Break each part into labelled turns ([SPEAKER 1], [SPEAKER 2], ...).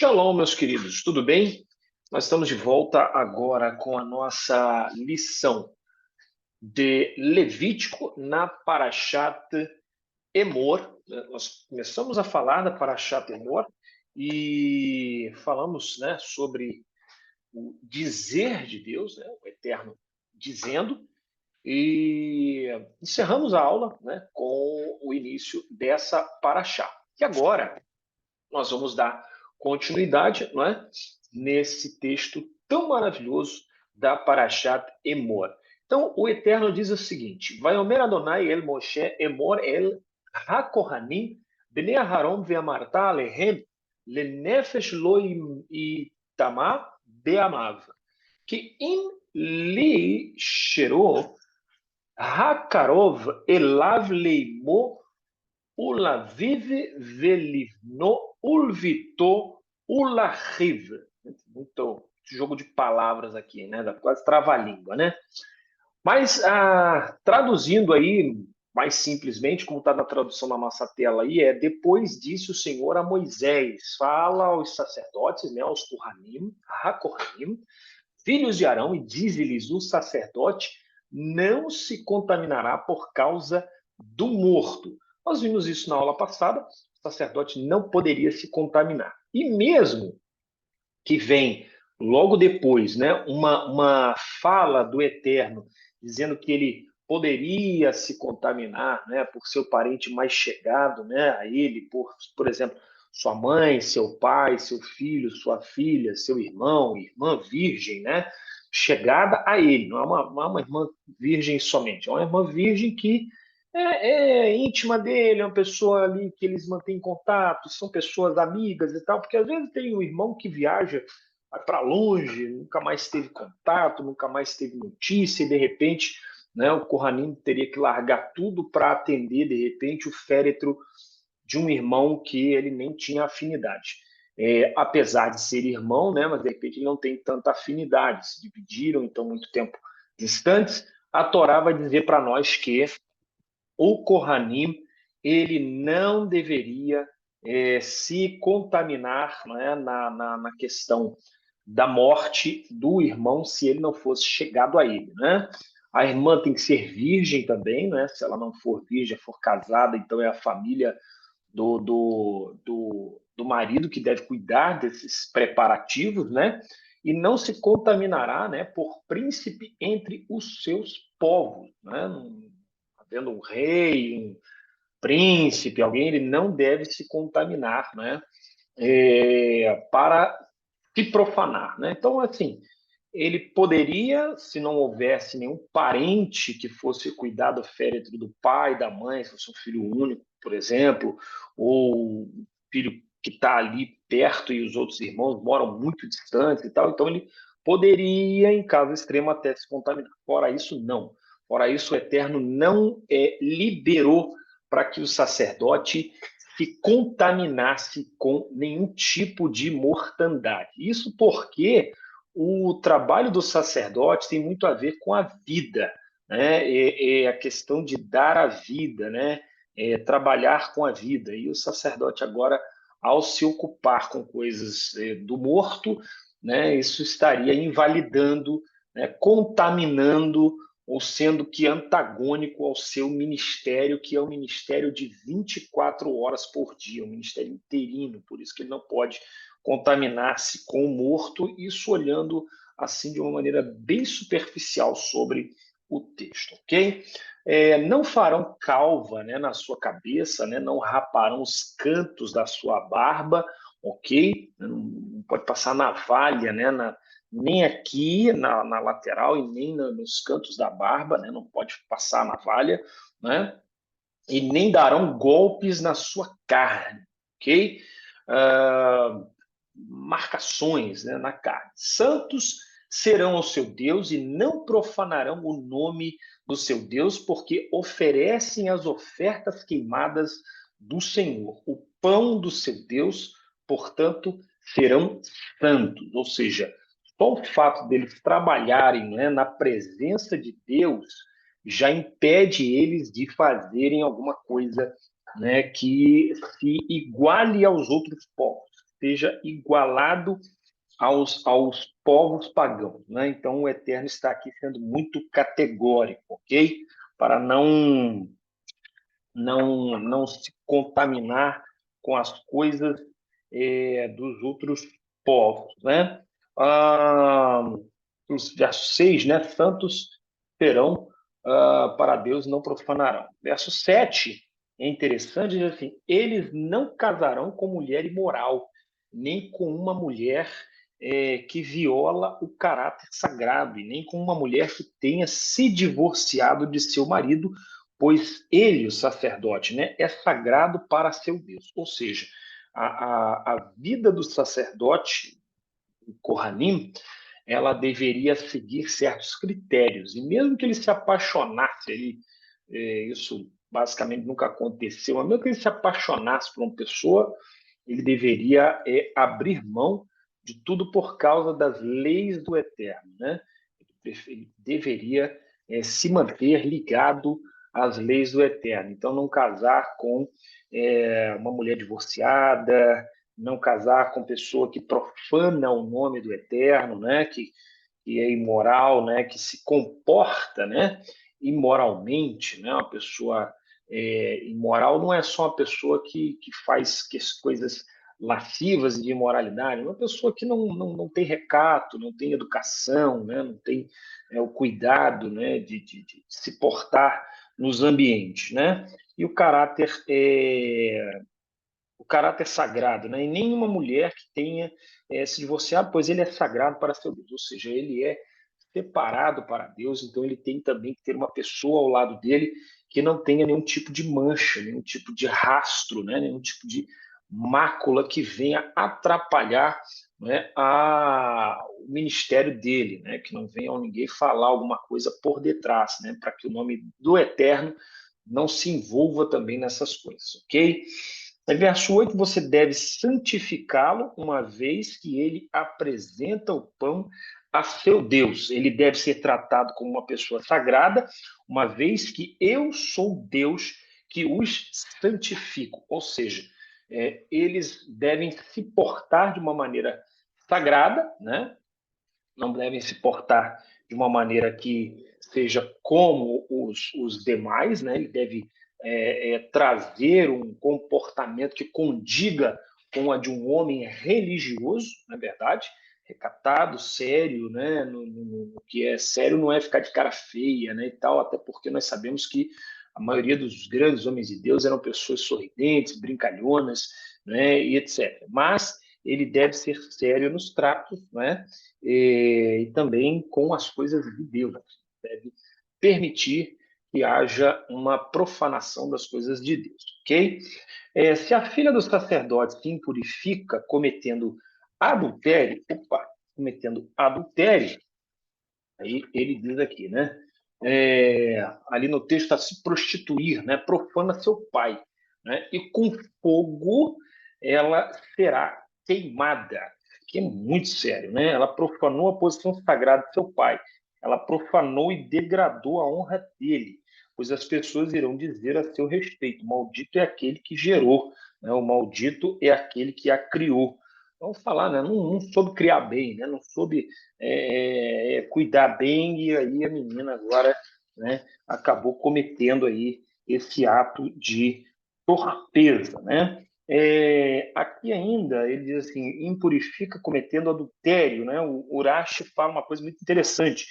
[SPEAKER 1] Shalom, meus queridos, tudo bem? Nós estamos de volta agora com a nossa lição de Levítico na Parashat Emor. Nós começamos a falar da Parashat Emor e falamos, né, sobre o dizer de Deus, né, o Eterno dizendo, e encerramos a aula, né, com o início dessa Parashá. E agora nós vamos dar continuidade, não é? Nesse texto tão maravilhoso da Parashat Emor. Então, o Eterno diz o seguinte: Vaiomer Adonai el Moshe Emor el HaKohanim bnei Aharon ve'amarta alehem lenefesh lo itama be'amav כי אם לי שירו הקרוב אליו לאמו ולאביו ולבנו ולביתו ולאחיו. Muito jogo de palavras aqui, né? Quase trava-língua, né? Mas traduzindo aí mais simplesmente, como está na tradução na nossa tela aí, depois disse o Senhor a Moisés, fala aos sacerdotes, né, aos Kohanim, HaKohanim, filhos de Arão, e diz-lhes: o sacerdote não se contaminará por causa do morto. Nós vimos isso na aula passada, o sacerdote não poderia se contaminar. E mesmo que vem logo depois, né, uma fala do Eterno dizendo que ele poderia se contaminar, né, por seu parente mais chegado, né, a ele, por exemplo, sua mãe, seu pai, seu filho, sua filha, seu irmão, irmã virgem, né, chegada a ele. Não é uma irmã virgem somente, é uma irmã virgem que é íntima dele, é uma pessoa ali que eles mantêm contato, são pessoas amigas e tal, porque às vezes tem um irmão que viaja para longe, nunca mais teve contato, nunca mais teve notícia, e de repente, né, o Kohanim teria que largar tudo para atender, de repente, o féretro de um irmão que ele nem tinha afinidade. Apesar de ser irmão, né, mas de repente ele não tem tanta afinidade, se dividiram, então, muito tempo distantes. A Torá vai dizer para nós que o Kohanim ele não deveria se contaminar, né, na questão da morte do irmão se ele não fosse chegado a ele, né? A irmã tem que ser virgem também, né? Se ela não for virgem, for casada, então é a família do marido que deve cuidar desses preparativos, né? E não se contaminará, né, por príncipe entre os seus povos, né? Havendo um rei, um príncipe, alguém, ele não deve se contaminar, né? Para se profanar, né? Então, assim, ele poderia, se não houvesse nenhum parente que fosse cuidar do féretro do pai, da mãe, se fosse um filho único, por exemplo, ou um filho que está ali perto e os outros irmãos moram muito distantes e tal, então ele poderia, em caso extremo, até se contaminar. Fora isso, não. Fora isso, o Eterno não liberou para que o sacerdote se contaminasse com nenhum tipo de mortandade. Isso porque o trabalho do sacerdote tem muito a ver com a vida, né? É a questão de dar a vida, né? Trabalhar com a vida. E o sacerdote agora, ao se ocupar com coisas do morto, né? Isso estaria invalidando, né? Contaminando ou sendo que antagônico ao seu ministério, que é o ministério de 24 horas por dia, um ministério interino, por isso que ele não pode contaminar-se com o morto, isso olhando assim de uma maneira bem superficial sobre o texto, ok? Não farão calva, né, na sua cabeça, né, não raparão os cantos da sua barba, ok? Não pode passar navalha, né, nem aqui na lateral e nem nos cantos da barba, né, não pode passar navalha, né? E nem darão golpes na sua carne, ok? Marcações, né, na carne. Santos serão o seu Deus e não profanarão o nome do seu Deus, porque oferecem as ofertas queimadas do Senhor, o pão do seu Deus, portanto, serão santos. Ou seja, só o fato deles trabalharem, né, na presença de Deus já impede eles de fazerem alguma coisa, né, que se iguale aos outros povos. seja igualado aos povos pagãos, né? Então, o Eterno está aqui sendo muito categórico, ok? Para não se contaminar com as coisas dos outros povos, né? Ah, os verso 6, né? Santos serão para Deus, não profanarão. Verso 7 é interessante, diz assim: eles não casarão com mulher imoral, nem com uma mulher que viola o caráter sagrado, e nem com uma mulher que tenha se divorciado de seu marido, pois ele, o sacerdote, né, é sagrado para seu Deus. Ou seja, a vida do sacerdote, o Kohanim, ela deveria seguir certos critérios. E mesmo que ele se apaixonasse, isso basicamente nunca aconteceu, mas mesmo que ele se apaixonasse por uma pessoa, ele deveria abrir mão de tudo por causa das leis do Eterno, né? Ele deveria se manter ligado às leis do Eterno. Então, não casar com uma mulher divorciada, não casar com pessoa que profana o nome do Eterno, né? Que é imoral, né? Que se comporta, né? Imoralmente, né? Uma pessoa imoral não é só uma pessoa que faz coisas lascivas e de imoralidade, uma pessoa que não tem recato, não tem educação, né? Não tem o cuidado, né? De se portar nos ambientes, né? E o caráter sagrado, né? E nenhuma mulher que tenha se divorciado, pois ele é sagrado para seu Deus, ou seja, ele é separado para Deus, então ele tem também que ter uma pessoa ao lado dele que não tenha nenhum tipo de mancha, nenhum tipo de rastro, né? Nenhum tipo de mácula que venha atrapalhar, né, o ministério dele, né? Que não venha ninguém falar alguma coisa por detrás, né? Para que o nome do Eterno não se envolva também nessas coisas, ok? No verso 8, você deve santificá-lo uma vez que ele apresenta o pão a seu Deus. Ele deve ser tratado como uma pessoa sagrada, uma vez que eu sou Deus que os santifico. Ou seja, eles devem se portar de uma maneira sagrada, né? Não devem se portar de uma maneira que seja como os demais, né? Ele deve trazer um comportamento que condiga com a de um homem religioso, na verdade, recatado, sério, né? No que é sério não é ficar de cara feia, né? E tal, até porque nós sabemos que a maioria dos grandes homens de Deus eram pessoas sorridentes, brincalhonas, né? E etc. Mas ele deve ser sério nos tratos, né? E também com as coisas de Deus. Deve permitir que haja uma profanação das coisas de Deus, ok? Se a filha do sacerdote se impurifica cometendo adultério, aí ele diz aqui, né? Ali no texto está se prostituir, né? Profana seu pai, né? E com fogo ela será queimada, que é muito sério, né? Ela profanou a posição sagrada de seu pai, ela profanou e degradou a honra dele, pois as pessoas irão dizer a seu respeito: maldito é aquele que gerou, né? O maldito é aquele que a criou. Vamos falar, né? Não soube criar bem, né? Não soube cuidar bem, e aí a menina agora, né, acabou cometendo aí esse ato de torpeza, né? Aqui ainda ele diz assim: impurifica cometendo adultério, né? O Urashi fala uma coisa muito interessante.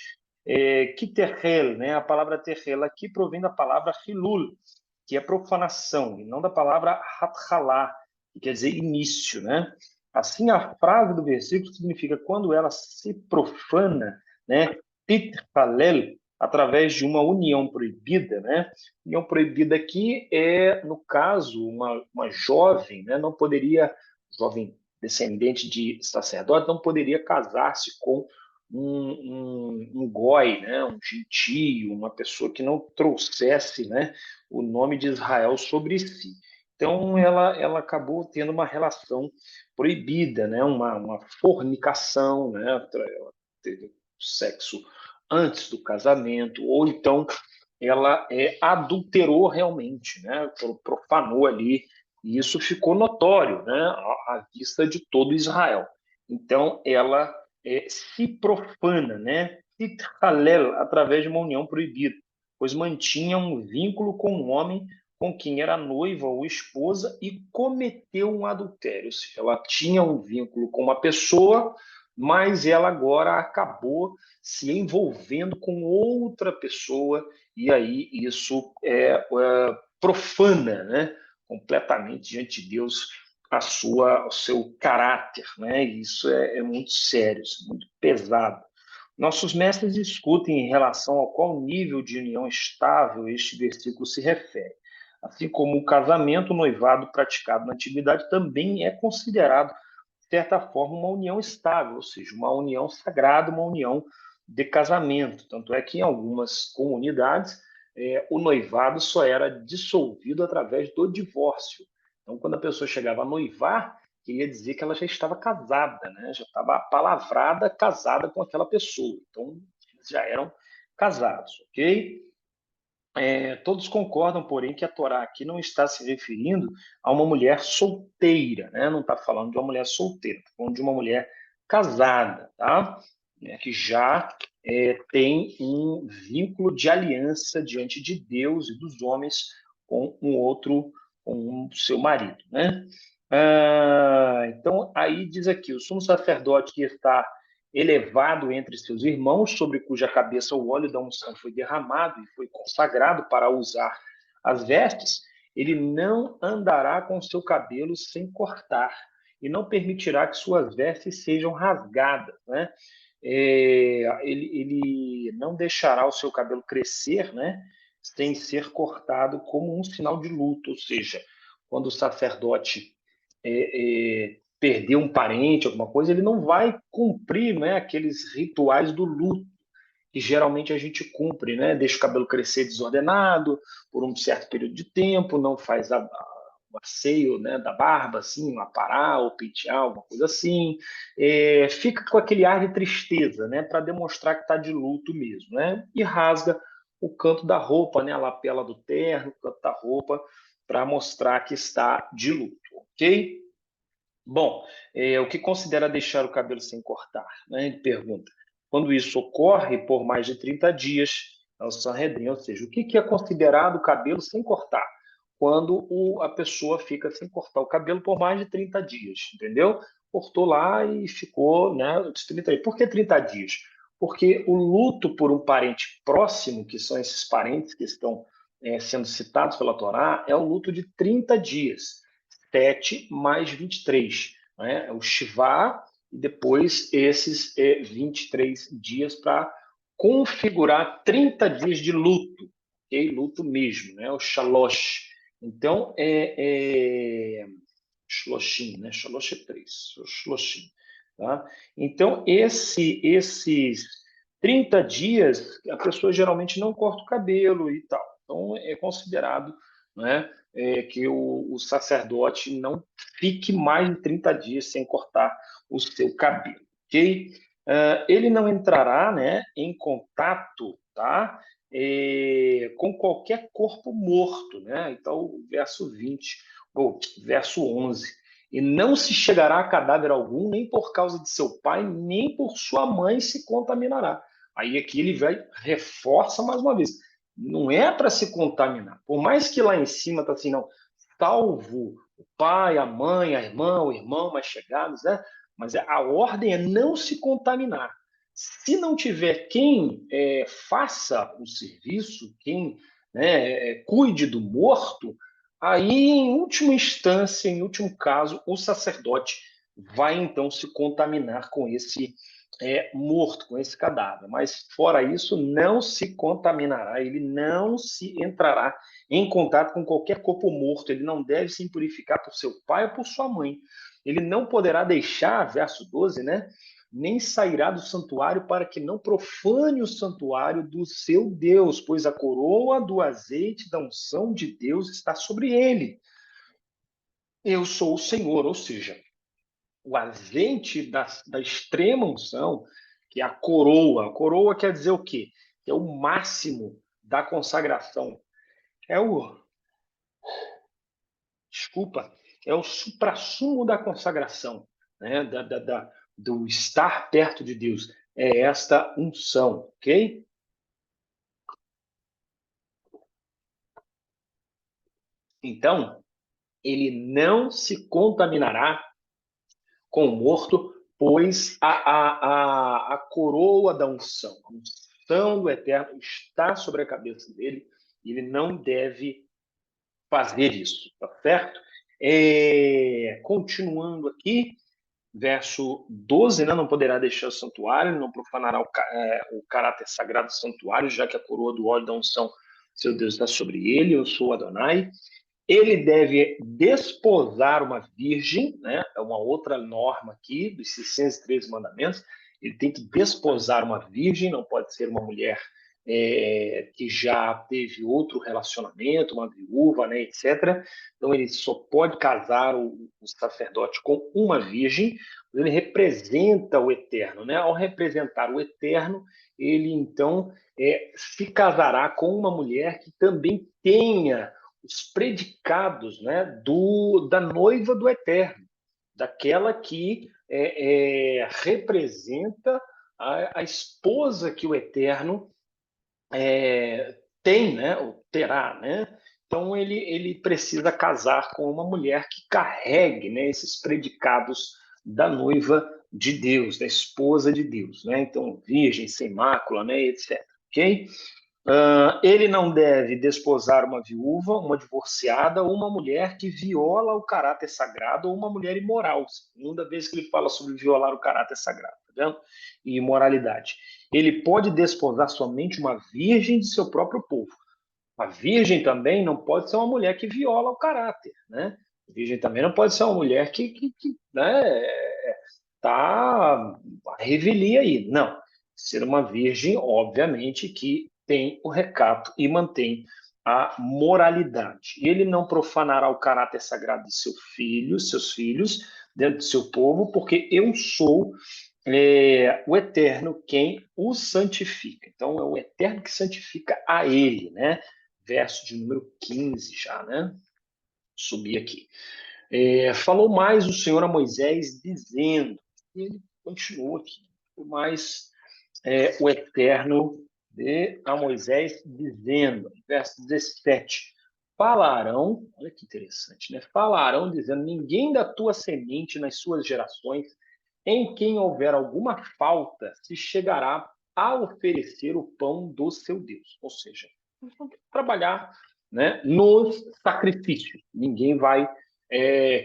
[SPEAKER 1] Que terrel, né? A palavra terrel aqui provém da palavra hilul, que é profanação, e não da palavra hathalá, que quer dizer início, né? Assim, a frase do versículo significa quando ela se profana, né? Tithalel, através de uma união proibida, né? União proibida aqui é, no caso, uma jovem, né? Não poderia, jovem descendente de sacerdote, não poderia casar-se com um goi, né? Um gentio, uma pessoa que não trouxesse, né, o nome de Israel sobre si. Então, ela acabou tendo uma relação proibida, né? Uma fornicação, né? Ela teve sexo antes do casamento, ou então ela adulterou realmente, né? Profanou ali E isso ficou notório, né, à vista de todo Israel. Então, ela se profana, né, se halel, através de uma união proibida, pois mantinha um vínculo com um homem com quem era noiva ou esposa e cometeu um adultério. Ou seja, ela tinha um vínculo com uma pessoa, mas ela agora acabou se envolvendo com outra pessoa, e aí isso profana, né, completamente diante de Deus o seu caráter, né? E isso é muito sério, isso é muito pesado. Nossos mestres discutem em relação ao qual nível de união estável este versículo se refere. Assim como o casamento, o noivado praticado na antiguidade também é considerado, de certa forma, uma união estável, ou seja, uma união sagrada, uma união de casamento. Tanto é que em algumas comunidades o noivado só era dissolvido através do divórcio. Então, quando a pessoa chegava a noivar, queria dizer que ela já estava casada, né? Já estava apalavrada, casada com aquela pessoa. Então, eles já eram casados, ok? Todos concordam, porém, que a Torá aqui não está se referindo a uma mulher solteira, né? Não está falando de uma mulher solteira, está falando de uma mulher casada, tá? Que já tem um vínculo de aliança diante de Deus e dos homens com um outro, com o seu marido, né? Então, aí diz aqui, o sumo sacerdote que está elevado entre seus irmãos, sobre cuja cabeça o óleo da unção foi derramado e foi consagrado para usar as vestes, ele não andará com seu cabelo sem cortar e não permitirá que suas vestes sejam rasgadas, né? Ele não deixará o seu cabelo crescer, né? Sem ser cortado como um sinal de luto, ou seja, quando o sacerdote perder um parente, alguma coisa, ele não vai cumprir, né, aqueles rituais do luto que geralmente a gente cumpre, né? Deixa o cabelo crescer desordenado por um certo período de tempo, não faz o asseio, né, da barba, assim, aparar ou pentear, alguma coisa assim. Fica com aquele ar de tristeza, né, para demonstrar que está de luto mesmo, né? E rasga o canto da roupa, né, a lapela do terno, o canto da roupa, para mostrar que está de luto, ok? Bom, o que considera deixar o cabelo sem cortar? Né? Ele pergunta. Quando isso ocorre por mais de 30 dias, é o Sanhedrin, ou seja, o que é considerado cabelo sem cortar? Quando a pessoa fica sem cortar o cabelo por mais de 30 dias, entendeu? Cortou lá e ficou, né, os 30 dias. Por que 30 dias? Porque o luto por um parente próximo, que são esses parentes que estão sendo citados pela Torá, é o luto de 30 dias. 7 mais 23, né? O Shivá e depois esses 23 dias para configurar 30 dias de luto, ok? Luto mesmo, né? O Shalosh. Então, Shloshim, né? Shalosh é 3, Shloshim, tá? Então, esses 30 dias, a pessoa geralmente não corta o cabelo e tal. Então, é considerado, né, que o sacerdote não fique mais de 30 dias sem cortar o seu cabelo, ok? Ele não entrará, né, em contato, tá, com qualquer corpo morto, né? Então, verso 20, ou verso 11. E não se chegará a cadáver algum, nem por causa de seu pai, nem por sua mãe se contaminará. Aí aqui ele vai, reforça mais uma vez, não é para se contaminar. Por mais que lá em cima está assim, não, salvo o pai, a mãe, a irmã, o irmão mais chegados, né? Mas a ordem é não se contaminar. Se não tiver quem faça o serviço, quem, né, cuide do morto, aí, em última instância, em último caso, o sacerdote vai então se contaminar com esse morto, com esse cadáver. Mas, fora isso, não se contaminará, ele não se entrará em contato com qualquer corpo morto, ele não deve se impurificar por seu pai ou por sua mãe. Ele não poderá deixar, verso 12, né? Nem sairá do santuário para que não profane o santuário do seu Deus, pois a coroa do azeite da unção de Deus está sobre ele. Eu sou o Senhor, ou seja, o azeite da extrema unção, que é a coroa quer dizer o quê? É o máximo da consagração. É o desculpa, é o suprassumo da consagração, né? Do estar perto de Deus. É esta unção, ok? Então, ele não se contaminará com o morto, pois a coroa da unção, a unção do Eterno está sobre a cabeça dele, e ele não deve fazer isso, tá certo? Continuando aqui, verso 12, né? Não poderá deixar o santuário, não profanará o caráter sagrado do santuário, já que a coroa do óleo da unção, seu Deus, está sobre ele, eu sou Adonai. Ele deve desposar uma virgem, né? É uma outra norma aqui dos 613 mandamentos. Ele tem que desposar uma virgem, não pode ser uma mulher que já teve outro relacionamento, uma viúva, né, etc. Então ele só pode casar o sacerdote com uma virgem. Ele representa o Eterno, né? Ao representar o Eterno, ele então se casará com uma mulher que também tenha os predicados, né, da noiva do Eterno, daquela que representa a esposa que o Eterno tem, né, ou terá, né? Então ele precisa casar com uma mulher que carregue, né, esses predicados da noiva de Deus, da esposa de Deus, né? Então virgem, sem mácula, né, etc. Ok? Ele não deve desposar uma viúva, uma divorciada ou uma mulher que viola o caráter sagrado ou uma mulher imoral. Segunda vez que ele fala sobre violar o caráter sagrado, tá vendo? E imoralidade. Ele pode desposar somente uma virgem de seu próprio povo. A virgem também não pode ser uma mulher que viola o caráter, né? A virgem também não pode ser uma mulher que né, tá a revelia aí. Não. Ser uma virgem, obviamente, que tem o recato e mantém a moralidade. Ele não profanará o caráter sagrado de seus filhos, dentro do seu povo, porque eu sou o Eterno quem o santifica. Então, é o Eterno que santifica a ele, né? Verso de número 15 já, né? Subir aqui. Falou mais o Senhor a Moisés, dizendo, e ele continua aqui, mais o Eterno a Moisés, dizendo, verso 17, falarão, olha que interessante, né? Falarão dizendo, ninguém da tua semente nas suas gerações, em quem houver alguma falta, se chegará a oferecer o pão do seu Deus. Ou seja, trabalhar, né, nos sacrifícios. Ninguém vai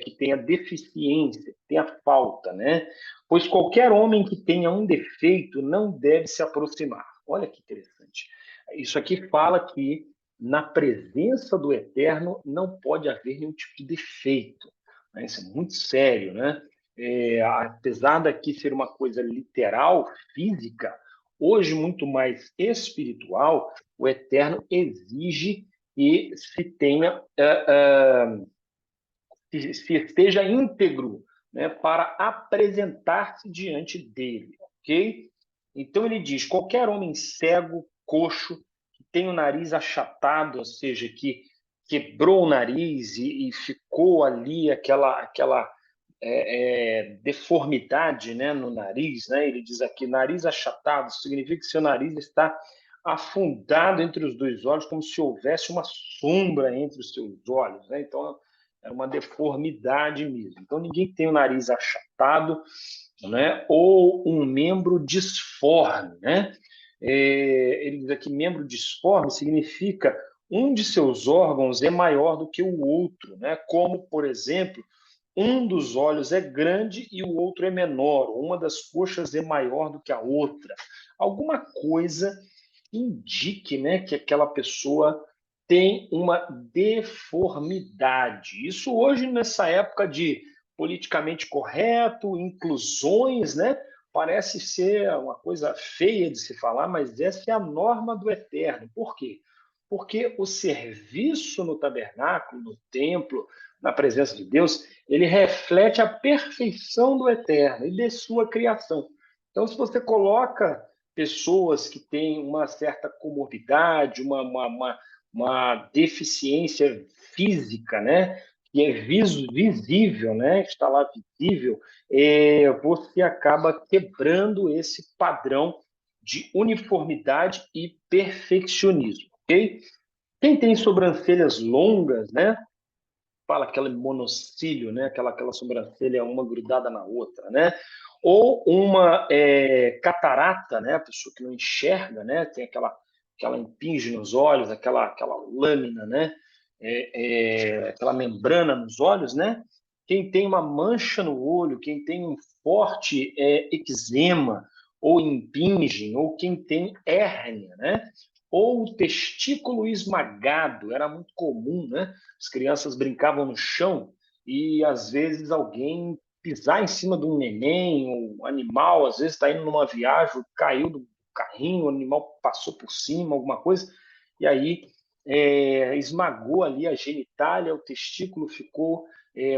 [SPEAKER 1] que tenha deficiência, que tenha falta, né? Pois qualquer homem que tenha um defeito não deve se aproximar. Olha que interessante. Isso aqui fala que na presença do Eterno não pode haver nenhum tipo de defeito, né? Isso é muito sério, né? Apesar daqui ser uma coisa literal, física, hoje muito mais espiritual, o Eterno exige que se tenha, se esteja íntegro, né, para apresentar-se diante dele, ok? Então ele diz: qualquer homem cego, coxo, que tem o nariz achatado, ou seja, que quebrou o nariz e ficou ali aquela deformidade, né, no nariz, né? Ele diz aqui, nariz achatado, significa que seu nariz está afundado entre os dois olhos, como se houvesse uma sombra entre os seus olhos, né? Então, é uma deformidade mesmo. Então, ninguém tem o nariz achatado, né? Ou um membro disforme, né? Ele diz aqui, membro disforme significa um de seus órgãos é maior do que o outro, né? Como, por exemplo, um dos olhos é grande e o outro é menor, uma das coxas é maior do que a outra. Alguma coisa que indique, né, que aquela pessoa tem uma deformidade. Isso hoje, nessa época de politicamente correto, inclusões, né, parece ser uma coisa feia de se falar, mas essa é a norma do Eterno. Por quê? Porque o serviço no tabernáculo, no templo, na presença de Deus, ele reflete a perfeição do Eterno e de sua criação. Então, se você coloca pessoas que têm uma certa comorbidade, uma deficiência física, né, que é visível, né? Está lá visível, você acaba quebrando esse padrão de uniformidade e perfeccionismo, ok? Quem tem sobrancelhas longas, né? Fala aquele monocílio, né? Aquela sobrancelha uma grudada na outra, né? Ou uma catarata, né? A pessoa que não enxerga, né? Tem aquela impinge nos olhos, aquela lâmina, né? Aquela membrana nos olhos, né? Quem tem uma mancha no olho, quem tem um forte eczema ou impingem, ou quem tem hérnia, né? Ou o testículo esmagado, era muito comum, né? As crianças brincavam no chão e às vezes alguém pisar em cima de um neném, um animal, às vezes está indo numa viagem, caiu do carrinho, o animal passou por cima, alguma coisa, e aí esmagou ali a genitália, o testículo ficou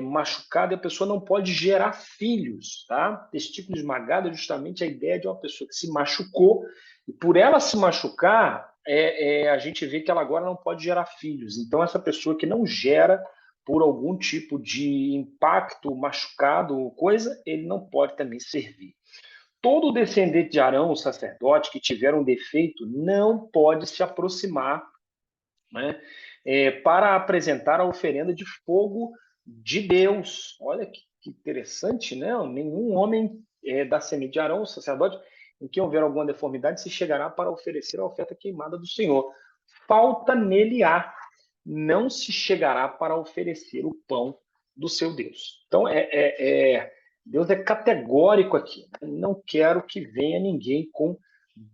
[SPEAKER 1] machucado e a pessoa não pode gerar filhos, tá? Testículo esmagado é justamente a ideia de uma pessoa que se machucou e por ela se machucar, a gente vê que ela agora não pode gerar filhos. Então, essa pessoa que não gera por algum tipo de impacto, machucado ou coisa, ele não pode também servir. Todo descendente de Arão, o sacerdote, que tiver um defeito, não pode se aproximar, né, para apresentar a oferenda de fogo de Deus. Olha que interessante, né? Nenhum homem da semente de Arão, o sacerdote, em que houver alguma deformidade, se chegará para oferecer a oferta queimada do Senhor. Falta nele há, não se chegará para oferecer o pão do seu Deus. Então, Deus é categórico aqui. Né? Não quero que venha ninguém com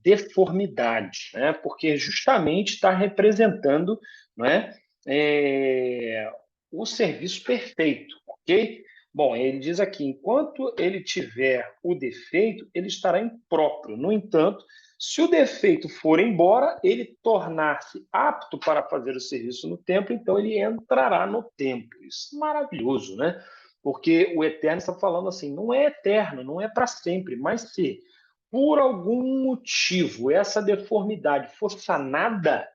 [SPEAKER 1] deformidade, né? Porque justamente está representando, né, o serviço perfeito, ok? Bom, ele diz aqui, enquanto ele tiver o defeito, ele estará impróprio. No entanto, se o defeito for embora, ele tornar-se apto para fazer o serviço no templo, então ele entrará no templo. Isso é maravilhoso, né? Porque o Eterno está falando assim, não é eterno, não é para sempre, mas se por algum motivo essa deformidade for sanada,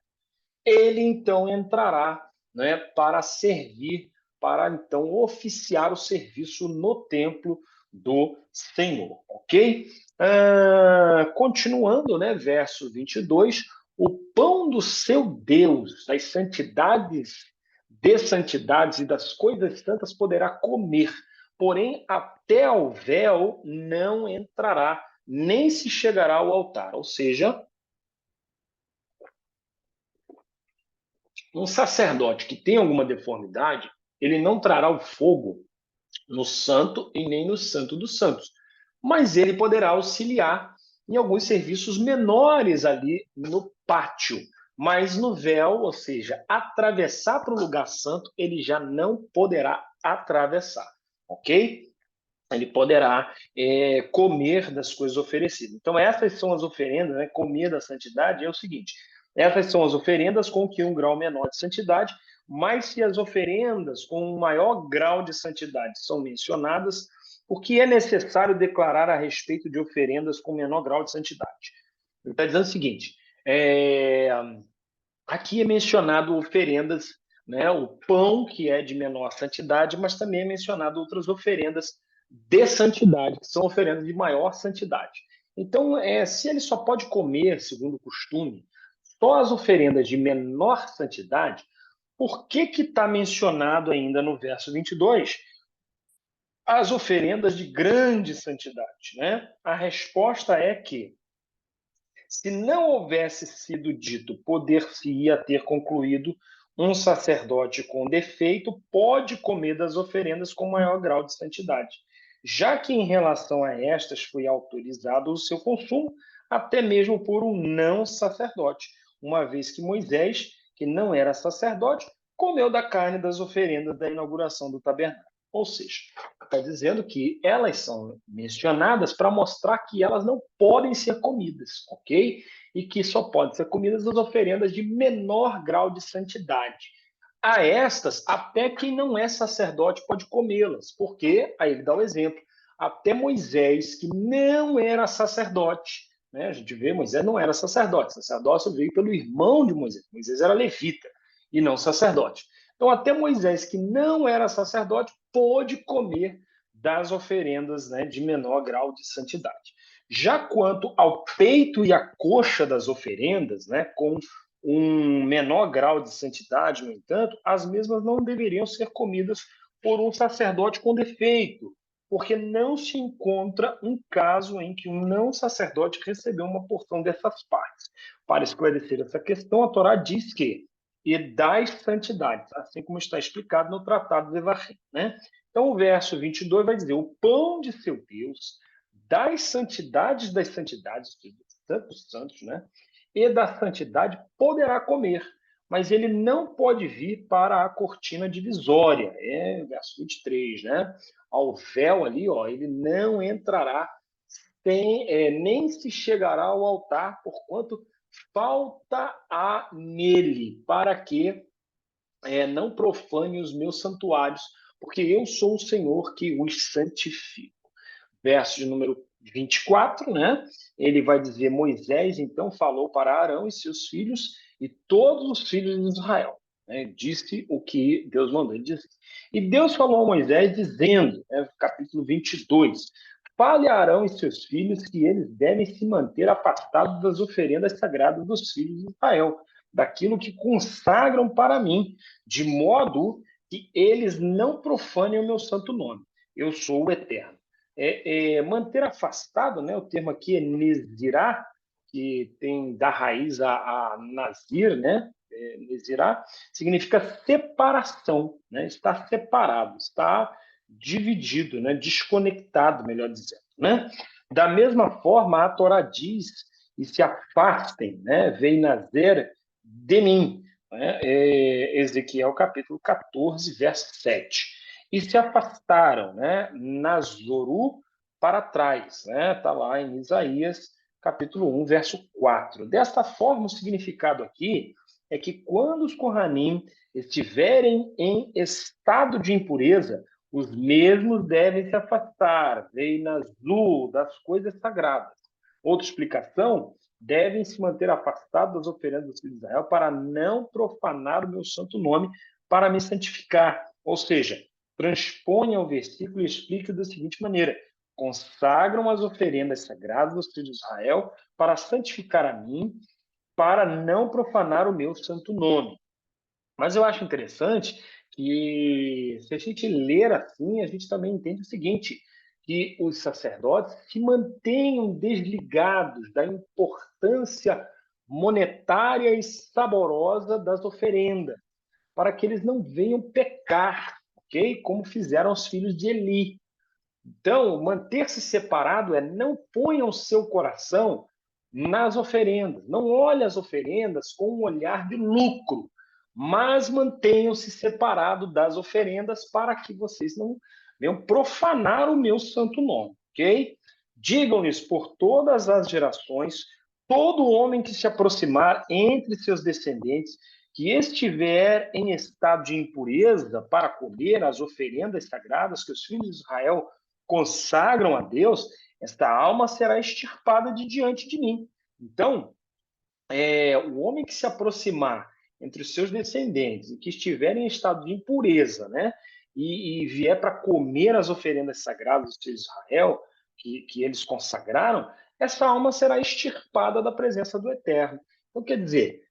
[SPEAKER 1] ele então entrará, né, para servir, para então oficiar o serviço no templo do Senhor, ok? Continuando, né, verso 22, o pão do seu Deus, das santidades, de santidades e das coisas santas poderá comer, porém até ao véu não entrará, nem se chegará ao altar. Ou seja, um sacerdote que tem alguma deformidade, ele não trará o fogo no santo e nem no santo dos santos, mas ele poderá auxiliar em alguns serviços menores ali no pátio, mas no véu, ou seja, atravessar para o lugar santo, ele já não poderá atravessar, ok? Ele poderá comer das coisas oferecidas. Então, essas são as oferendas, né? Comer da santidade é o seguinte: essas são as oferendas com que um grau menor de santidade, mas se as oferendas com um maior grau de santidade são mencionadas, o que é necessário declarar a respeito de oferendas com menor grau de santidade? Ele está dizendo o seguinte: aqui é mencionado oferendas, né, o pão, que é de menor santidade, mas também é mencionado outras oferendas de santidade, que são oferendas de maior santidade. Então, se ele só pode comer, segundo o costume, só as oferendas de menor santidade, por que está mencionado ainda no verso 22 as oferendas de grande santidade? Né? A resposta é que, se não houvesse sido dito poder-se-ia ter concluído, um sacerdote com defeito pode comer das oferendas com maior grau de santidade, já que em relação a estas foi autorizado o seu consumo, até mesmo por um não sacerdote, uma vez que Moisés, que não era sacerdote, comeu da carne das oferendas da inauguração do tabernáculo. Ou seja, está dizendo que elas são mencionadas para mostrar que elas não podem ser comidas, ok? E que só podem ser comidas as oferendas de menor grau de santidade. A estas, até quem não é sacerdote pode comê-las, porque, aí ele dá o exemplo, até Moisés, que não era sacerdote, né? A gente vê, Moisés não era sacerdote, sacerdócio veio pelo irmão de Moisés, Moisés era levita e não sacerdote. Então, até Moisés, que não era sacerdote, pôde comer das oferendas, né, de menor grau de santidade. Já quanto ao peito e a coxa das oferendas, né, com um menor grau de santidade, no entanto, as mesmas não deveriam ser comidas por um sacerdote com defeito, porque não se encontra um caso em que um não sacerdote recebeu uma porção dessas partes. Para esclarecer essa questão, a Torá diz que e das santidades, assim como está explicado no Tratado de Evarim, né? Então, o verso 22 vai dizer: o pão de seu Deus, das santidades, tantos santos, né? E da santidade poderá comer, mas ele não pode vir para a cortina divisória. É verso 23, né? Ao véu ali, ó, ele não entrará, nem se chegará ao altar, porquanto falta há nele, para que não profane os meus santuários, porque eu sou o Senhor que os santifico. Verso de número 24, né? Ele vai dizer: Moisés então falou para Arão e seus filhos e todos os filhos de Israel. Né? Disse o que Deus mandou ele dizer. E Deus falou a Moisés dizendo, capítulo 22, fale a Arão e seus filhos que eles devem se manter afastados das oferendas sagradas dos filhos de Israel, daquilo que consagram para mim, de modo que eles não profanem o meu santo nome. Eu sou o Eterno. Manter afastado, né? O termo aqui é nezirá, que tem da raiz a nazir, né? Nezirá significa separação, né? Está separado, está dividido, né? Desconectado, melhor dizendo, né? Da mesma forma, a Torá diz: e se afastem, né? Vem nazer de mim, né? Ezequiel capítulo 14, verso 7. E se afastaram, né? Nazoru para trás, né? Está lá em Isaías capítulo 1, verso 4. Desta forma, o significado aqui é que quando os Kohanim estiverem em estado de impureza, os mesmos devem se afastar, Veinazu, das coisas sagradas. Outra explicação: devem se manter afastados das oferendas dos filhos de Israel para não profanar o meu santo nome, para me santificar. Ou seja, transponha o versículo e explique da seguinte maneira: consagram as oferendas sagradas dos filhos de Israel para santificar a mim, para não profanar o meu santo nome. Mas eu acho interessante que, se a gente ler assim, a gente também entende o seguinte: que os sacerdotes se mantenham desligados da importância monetária e saborosa das oferendas, para que eles não venham pecar, ok? Como fizeram os filhos de Eli. Então, manter-se separado não ponha o seu coração nas oferendas. Não olhe as oferendas com um olhar de lucro, mas mantenham-se separados das oferendas para que vocês não venham profanar o meu santo nome, ok? Digam-lhes por todas as gerações, todo homem que se aproximar entre seus descendentes, que estiver em estado de impureza para comer as oferendas sagradas que os filhos de Israel consagram a Deus, esta alma será extirpada de diante de mim. Então, o homem que se aproximar entre os seus descendentes e que estiverem em estado de impureza, né, e vier para comer as oferendas sagradas de Israel, que eles consagraram, essa alma será extirpada da presença do Eterno. Então, quer dizer,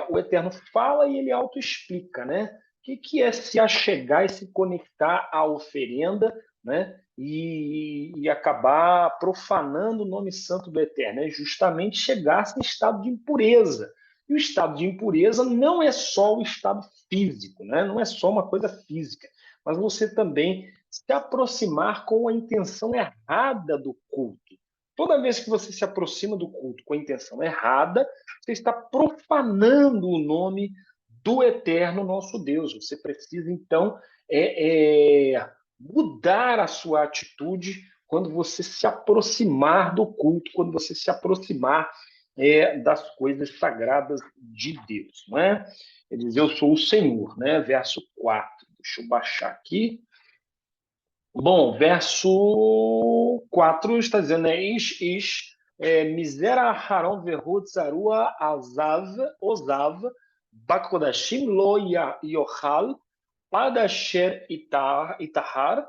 [SPEAKER 1] o Eterno fala e ele autoexplica, né? O que é se achegar e se conectar à oferenda, né? E acabar profanando o nome santo do Eterno, justamente chegar-se em estado de impureza. E o estado de impureza não é só o estado físico, né? Não é só uma coisa física, mas você também se aproximar com a intenção errada do culto. Toda vez que você se aproxima do culto com a intenção errada, você está profanando o nome do Eterno nosso Deus. Você precisa, então, mudar a sua atitude quando você se aproximar do culto, quando você se aproximar das coisas sagradas de Deus, não é? Ele diz: eu sou o Senhor, né? Verso 4. Deixa eu baixar aqui. Bom, verso 4 está dizendo, né? Misera Haron Verhut Zarua Ozav, בקודשים לא יאכל עד אשר יטהר,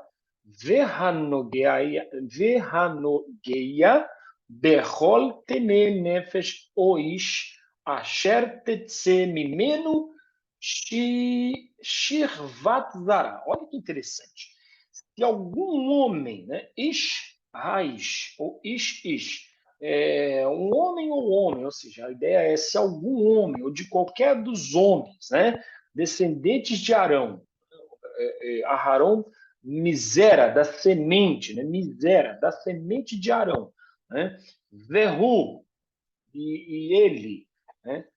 [SPEAKER 1] והנוגע בכל טמא נפש או איש אשר תצא ממנו שכבת זרה. Olha que interessante. Se algum homem, né, ish, raish, ou ish, homem ou homem, ou seja, a ideia é se algum homem, ou de qualquer dos homens, né, descendentes de Arão, Aharon, misera, da semente, né, misera, da semente de Arão, né, Vehu, e ele, né,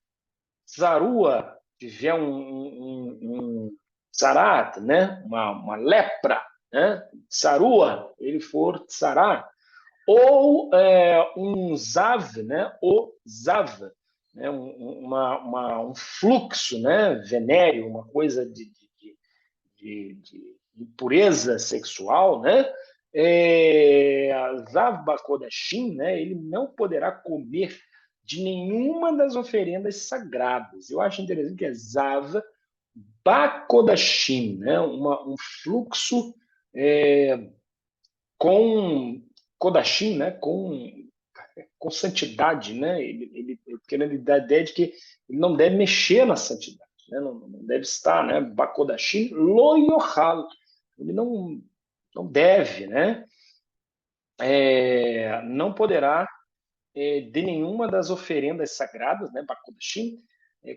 [SPEAKER 1] Zarua, tiver um Sarat, né, uma lepra, né, Sarua, ele for Sará, ou um Zav, né, ou Zav, né, um fluxo, né, venéreo, uma coisa de impureza sexual, né, Zav Bakodashim, né, ele não poderá comer de nenhuma das oferendas sagradas. Eu acho interessante que é Zav Bakodashim, né, um fluxo com Kodashim, né, com santidade, né, ele querendo dar a ideia de que ele não deve mexer na santidade, né, não deve estar, né, Bakodashim lo yochal, ele não deve, né, não poderá de nenhuma das oferendas sagradas, né, Bakodashim,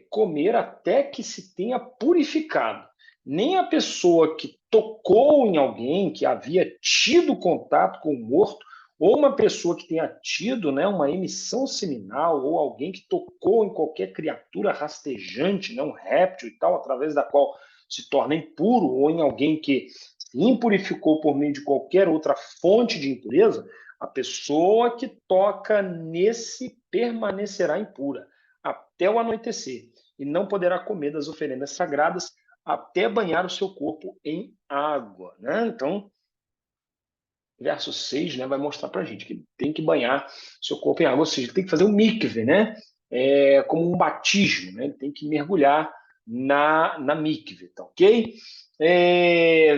[SPEAKER 1] comer até que se tenha purificado. Nem a pessoa que tocou em alguém, que havia tido contato com o morto, ou uma pessoa que tenha tido, né, uma emissão seminal, ou alguém que tocou em qualquer criatura rastejante, né, um réptil e tal, através da qual se torna impuro, ou em alguém que se impurificou por meio de qualquer outra fonte de impureza, a pessoa que toca nesse permanecerá impura até o anoitecer e não poderá comer das oferendas sagradas até banhar o seu corpo em água, né? Então, verso 6, né, vai mostrar para a gente que tem que banhar seu corpo em água, ou seja, tem que fazer um mikve, né? Como um batismo, né? Ele tem que mergulhar na mikve, tá ok?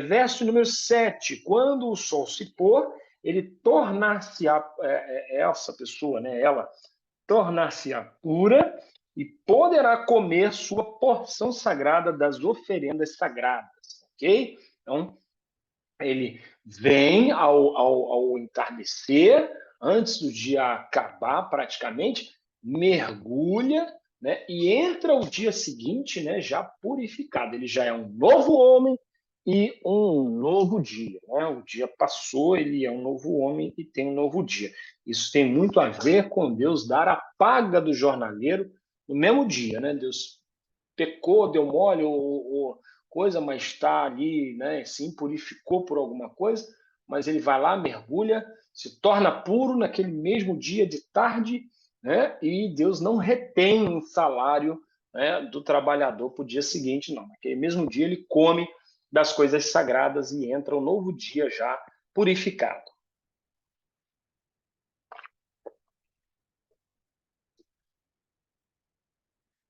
[SPEAKER 1] Verso número 7, quando o sol se pôr, ele tornar-se-á, essa pessoa, né, ela tornar-se-á pura e poderá comer sua porção sagrada das oferendas sagradas, ok? Então, ele vem ao entardecer, antes do dia acabar praticamente, mergulha, né, e entra o dia seguinte, né, já purificado. Ele já é um novo homem e um novo dia, né? O dia passou, ele é um novo homem e tem um novo dia. Isso tem muito a ver com Deus dar a paga do jornaleiro no mesmo dia, né? Deus pecou, deu mole ou coisa, mas está ali, né, se impurificou por alguma coisa, mas ele vai lá, mergulha, se torna puro naquele mesmo dia de tarde, né, e Deus não retém o salário, né, do trabalhador para o dia seguinte, não. Naquele mesmo dia ele come das coisas sagradas e entra um novo dia já purificado.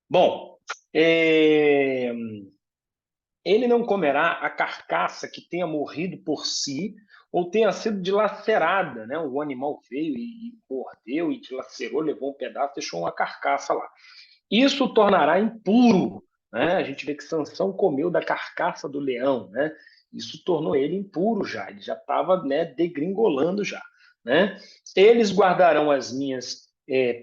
[SPEAKER 1] Bom, ele não comerá a carcaça que tenha morrido por si ou tenha sido dilacerada, né? O animal veio e mordeu e dilacerou, levou um pedaço, deixou uma carcaça lá. Isso o tornará impuro, né? A gente vê que Sansão comeu da carcaça do leão, né? Isso tornou ele impuro já, ele já estava, né, degringolando já, né? Eles guardarão as minhas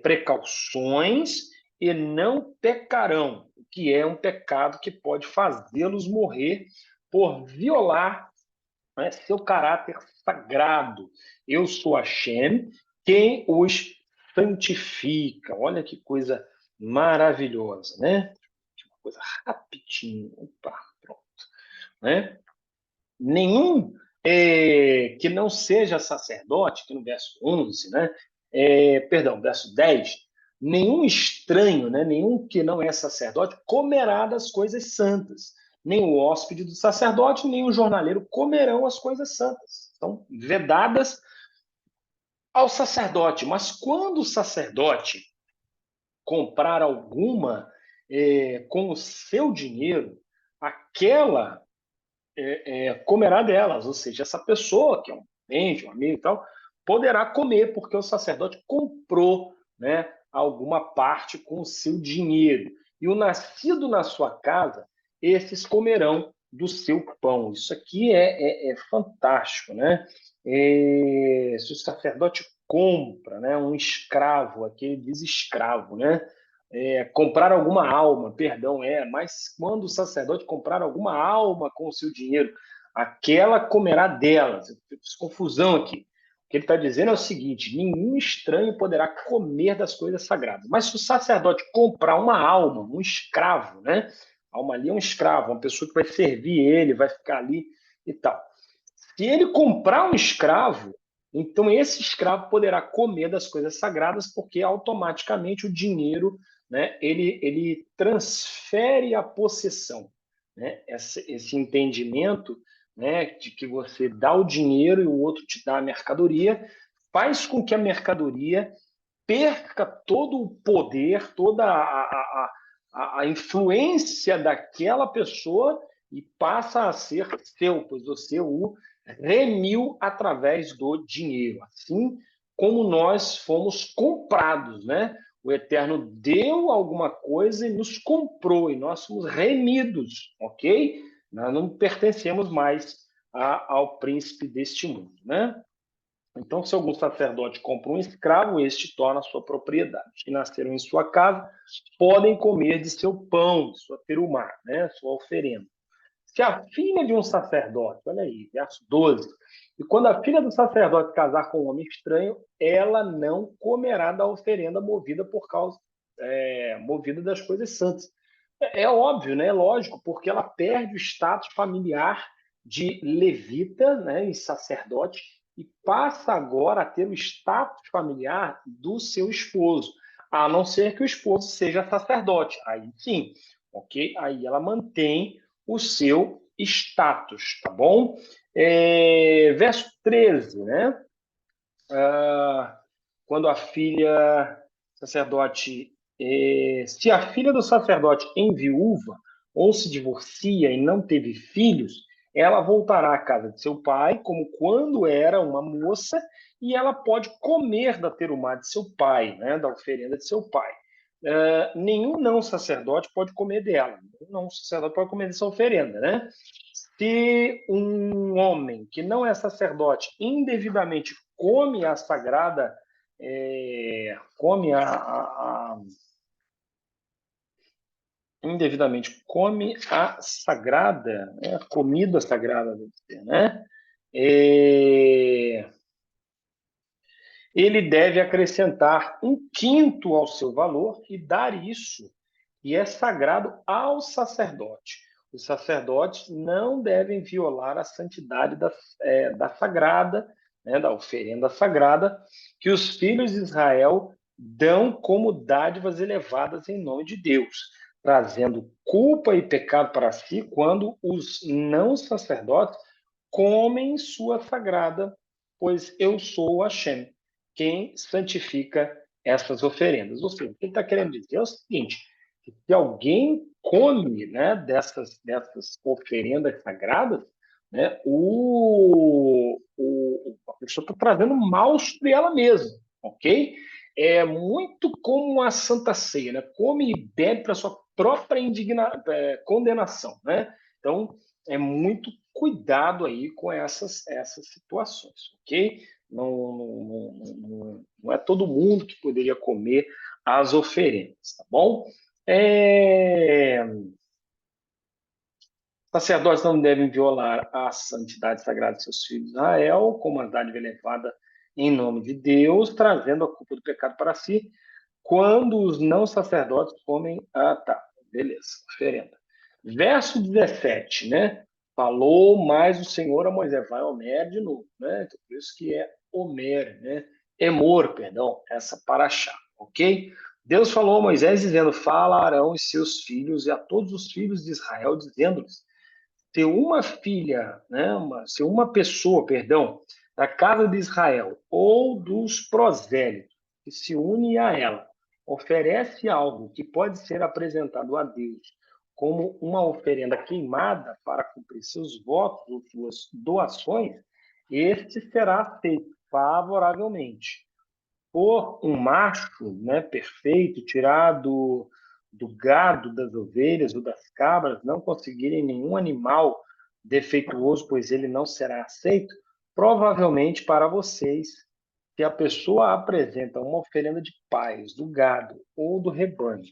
[SPEAKER 1] precauções e não pecarão, o que é um pecado que pode fazê-los morrer por violar, né, seu caráter sagrado. Eu sou Hashem, quem os santifica. Olha que coisa maravilhosa, né? Uma coisa rapidinho. Opa, pronto. Né? Nenhum que não seja sacerdote, que no verso 11, né? Perdão, verso 10, nenhum estranho, né? Nenhum que não é sacerdote comerá das coisas santas. Nem o hóspede do sacerdote, nem o jornaleiro comerão as coisas santas. São vedadas ao sacerdote. Mas quando o sacerdote comprar alguma com o seu dinheiro, aquela comerá delas, ou seja, essa pessoa, que é um parente, um amigo e tal, poderá comer, porque o sacerdote comprou, né, alguma parte com o seu dinheiro. E o nascido na sua casa, esses comerão do seu pão. Isso aqui é fantástico, né? Se o sacerdote compra, né, um escravo, aqui ele diz escravo, né? Comprar alguma alma, perdão, mas quando o sacerdote comprar alguma alma com o seu dinheiro, aquela comerá delas. Eu fiz confusão aqui. O que ele está dizendo é o seguinte: nenhum estranho poderá comer das coisas sagradas. Mas se o sacerdote comprar uma alma, um escravo, né? A alma ali é um escravo, uma pessoa que vai servir ele, vai ficar ali e tal. Se ele comprar um escravo, então esse escravo poderá comer das coisas sagradas, porque automaticamente o dinheiro, né, ele transfere a possessão, né? Esse entendimento, né, de que você dá o dinheiro e o outro te dá a mercadoria, faz com que a mercadoria perca todo o poder, toda a influência daquela pessoa e passa a ser seu, pois você o remiu através do dinheiro. Assim como nós fomos comprados, né? O Eterno deu alguma coisa e nos comprou, e nós somos remidos, ok? Nós não pertencemos mais ao príncipe deste mundo, né? Então, se algum sacerdote compra um escravo, este torna sua propriedade. Os que nasceram em sua casa podem comer de seu pão, de sua terumá, né? Sua oferenda. Se a filha de um sacerdote, olha aí, verso 12, e quando a filha do sacerdote casar com um homem estranho, ela não comerá da oferenda movida movida das coisas santas. É óbvio, né? É lógico, porque ela perde o status familiar de levita, né, e sacerdote, e passa agora a ter o status familiar do seu esposo, a não ser que o esposo seja sacerdote. Aí sim, ok? Aí ela mantém o seu status, tá bom? Verso 13, né? Quando a filha sacerdote, se a filha do sacerdote enviúva ou se divorcia e não teve filhos, ela voltará à casa de seu pai, como quando era uma moça, e ela pode comer da terumá de seu pai, né, da oferenda de seu pai. Nenhum não sacerdote pode comer dela. Nenhum não sacerdote pode comer dessa oferenda, né? Se um homem que não é sacerdote indevidamente come a sagrada, come indevidamente come a sagrada, né, a comida sagrada, né? Ele deve acrescentar um quinto ao seu valor e dar isso, e é sagrado ao sacerdote. Os sacerdotes não devem violar a santidade da sagrada, né, da oferenda sagrada, que os filhos de Israel dão como dádivas elevadas em nome de Deus, trazendo culpa e pecado para si quando os não sacerdotes comem sua sagrada, pois eu sou o Hashem, quem santifica essas oferendas. Ou seja, o que ele está querendo dizer é o seguinte: que se alguém come, né, dessas oferendas sagradas, né, a pessoa está trazendo mal sobre ela mesma, ok? É muito como a Santa Ceia, né? Come e bebe para sua própria condenação, né? Então, é muito cuidado aí com essas situações, ok? Não é todo mundo que poderia comer as oferendas, tá bom? Sacerdotes não devem violar a santidade sagrada de seus filhos de Israel, como a dádiva elevada em nome de Deus, trazendo a culpa do pecado para si, quando os não sacerdotes comem tá, beleza, oferenda. Verso 17, né? Falou mais o Senhor a Moisés, vai Homer de novo, né? Então, por isso que é Homer, né? Emor, perdão, essa paraxá, ok? Deus falou a Moisés dizendo, fala a Arão e seus filhos e a todos os filhos de Israel, dizendo-lhes, se uma filha, né, se uma pessoa, perdão, da casa de Israel ou dos prosélitos que se une a ela,
[SPEAKER 2] oferece algo que pode ser apresentado a Deus como uma oferenda queimada para cumprir seus votos ou suas doações, este será aceito favoravelmente. Por um macho, né, perfeito, tirado do gado, das ovelhas ou das cabras, não conseguirem nenhum animal defeituoso, pois ele não será aceito, provavelmente para vocês, se a pessoa apresenta uma oferenda de paz, do gado ou do rebanho,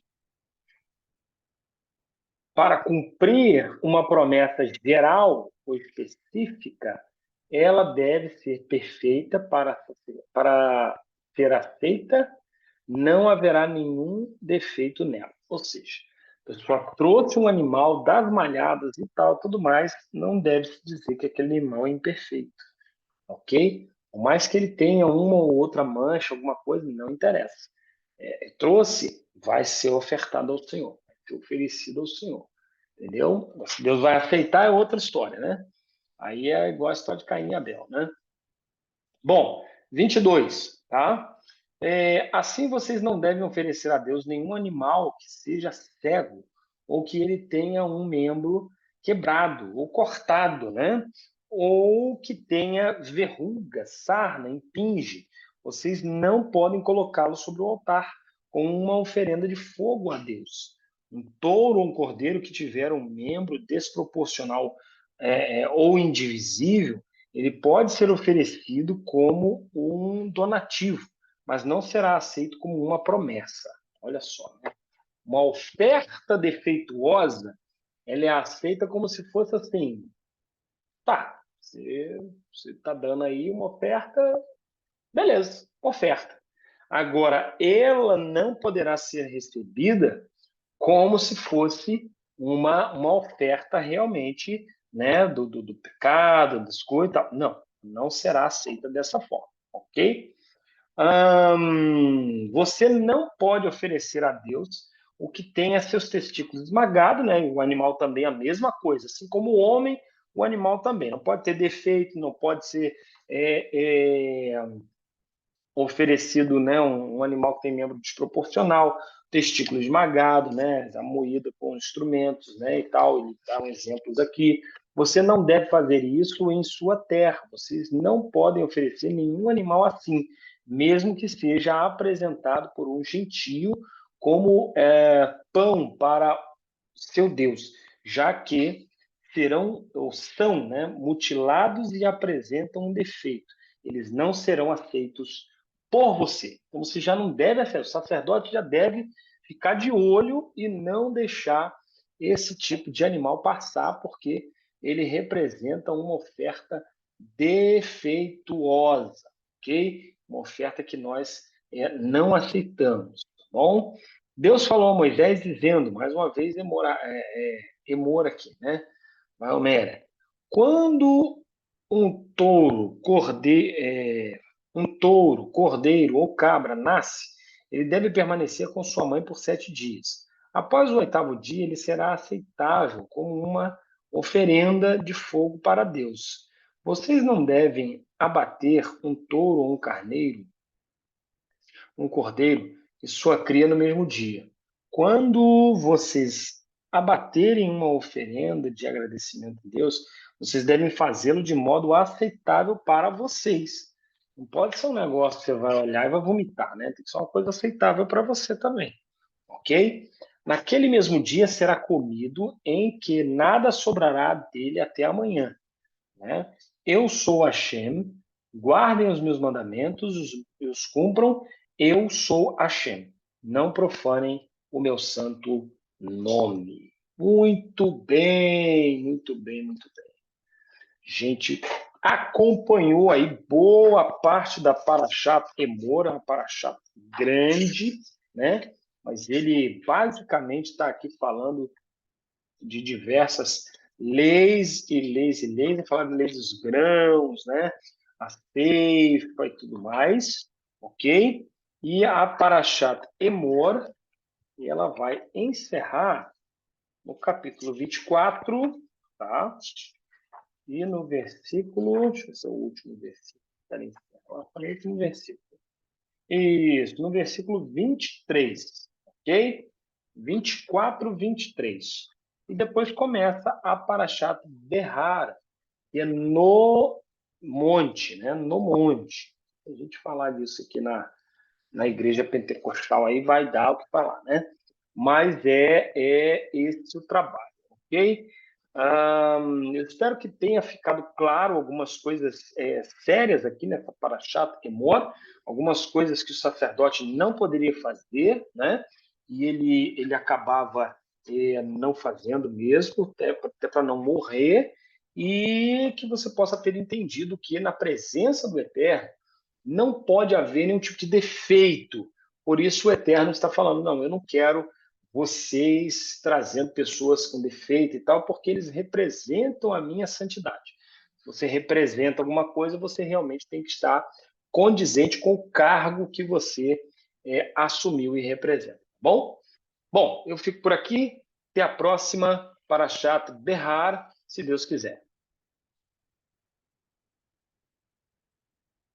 [SPEAKER 2] para cumprir uma promessa geral ou específica, ela deve ser perfeita para ser aceita, não haverá nenhum defeito nela. Ou seja, a pessoa trouxe um animal das malhadas e tal, tudo mais, não deve se dizer que aquele animal é imperfeito, ok? Por mais que ele tenha uma ou outra mancha, alguma coisa, não interessa. Trouxe, vai ser ofertado ao Senhor, vai ser oferecido ao Senhor, entendeu? Se Deus vai aceitar é outra história, né? Aí é igual a história de Caim e Abel, né? Bom, 22, tá? Assim vocês não devem oferecer a Deus nenhum animal que seja cego ou que ele tenha um membro quebrado ou cortado, né? Ou que tenha verruga, sarna, impinge. Vocês não podem colocá-lo sobre o altar com uma oferenda de fogo a Deus. Um touro ou um cordeiro que tiver um membro desproporcional ou indivisível, ele pode ser oferecido como um donativo, mas não será aceito como uma promessa. Olha só, né? Uma oferta defeituosa, ela é aceita como se fosse assim, tá, você está dando aí uma oferta, beleza, oferta. Agora, ela não poderá ser recebida como se fosse uma oferta realmente, né, do pecado, das coisas e tal. Não, não será aceita dessa forma, ok? Você não pode oferecer a Deus o que tenha seus testículos esmagados, né? O animal também é a mesma coisa, assim como o homem, o animal também. Não pode ter defeito, não pode ser oferecido, né, um animal que tem membro desproporcional, testículo esmagado, né, moído com instrumentos, né, e tal. Ele dá exemplos aqui. Você não deve fazer isso em sua terra. Vocês não podem oferecer nenhum animal assim, mesmo que seja apresentado por um gentio como pão para seu Deus, já que serão ou são, né, mutilados e apresentam um defeito. Eles não serão aceitos por você. Então você já não deve aceitar, o sacerdote já deve ficar de olho e não deixar esse tipo de animal passar, porque ele representa uma oferta defeituosa, ok? Uma oferta que nós não aceitamos, tá bom? Deus falou a Moisés dizendo, mais uma vez, Emor aqui, né? Maomera, quando um touro, cordeiro ou cabra nasce, ele deve permanecer com sua mãe por 7 dias. Após o 8º dia, ele será aceitável como uma oferenda de fogo para Deus. Vocês não devem abater um touro ou um cordeiro e sua cria no mesmo dia. Quando vocês abaterem uma oferenda de agradecimento a Deus, vocês devem fazê-lo de modo aceitável para vocês. Não pode ser um negócio que você vai olhar e vai vomitar, né? Tem que ser uma coisa aceitável para você também, ok? Naquele mesmo dia será comido em que nada sobrará dele até amanhã, né? Eu sou Hashem, guardem os meus mandamentos e os cumpram, eu sou Hashem. Não profanem o meu santo nome. Muito bem, muito bem, muito bem. Gente, acompanhou aí boa parte da Parashat Emor, uma Parashat grande, né? Mas ele basicamente está aqui falando de diversas leis e leis e leis, falar de leis dos grãos, né? A ceifa e tudo mais, ok? E a Parashat Emor, e ela vai encerrar no capítulo 24, tá? E no versículo, deixa eu ver se é o último versículo, o último versículo. Isso, no versículo 23, ok? 24, 23. E depois começa a Parashat Behar, que é no monte, né? No monte. Se a gente falar disso aqui na igreja pentecostal, aí vai dar o que falar, né? Mas é esse o trabalho, ok? Eu espero que tenha ficado claro algumas coisas sérias aqui nessa Parashat Emor, algumas coisas que o sacerdote não poderia fazer, né? E ele acabava não fazendo mesmo, até para não morrer, e que você possa ter entendido que na presença do Eterno não pode haver nenhum tipo de defeito. Por isso o Eterno está falando, não, eu não quero vocês trazendo pessoas com defeito e tal, porque eles representam a minha santidade. Se você representa alguma coisa, você realmente tem que estar condizente com o cargo que você assumiu e representa. Tá bom? Bom, eu fico por aqui. Até a próxima. Parashat Behar, se Deus quiser.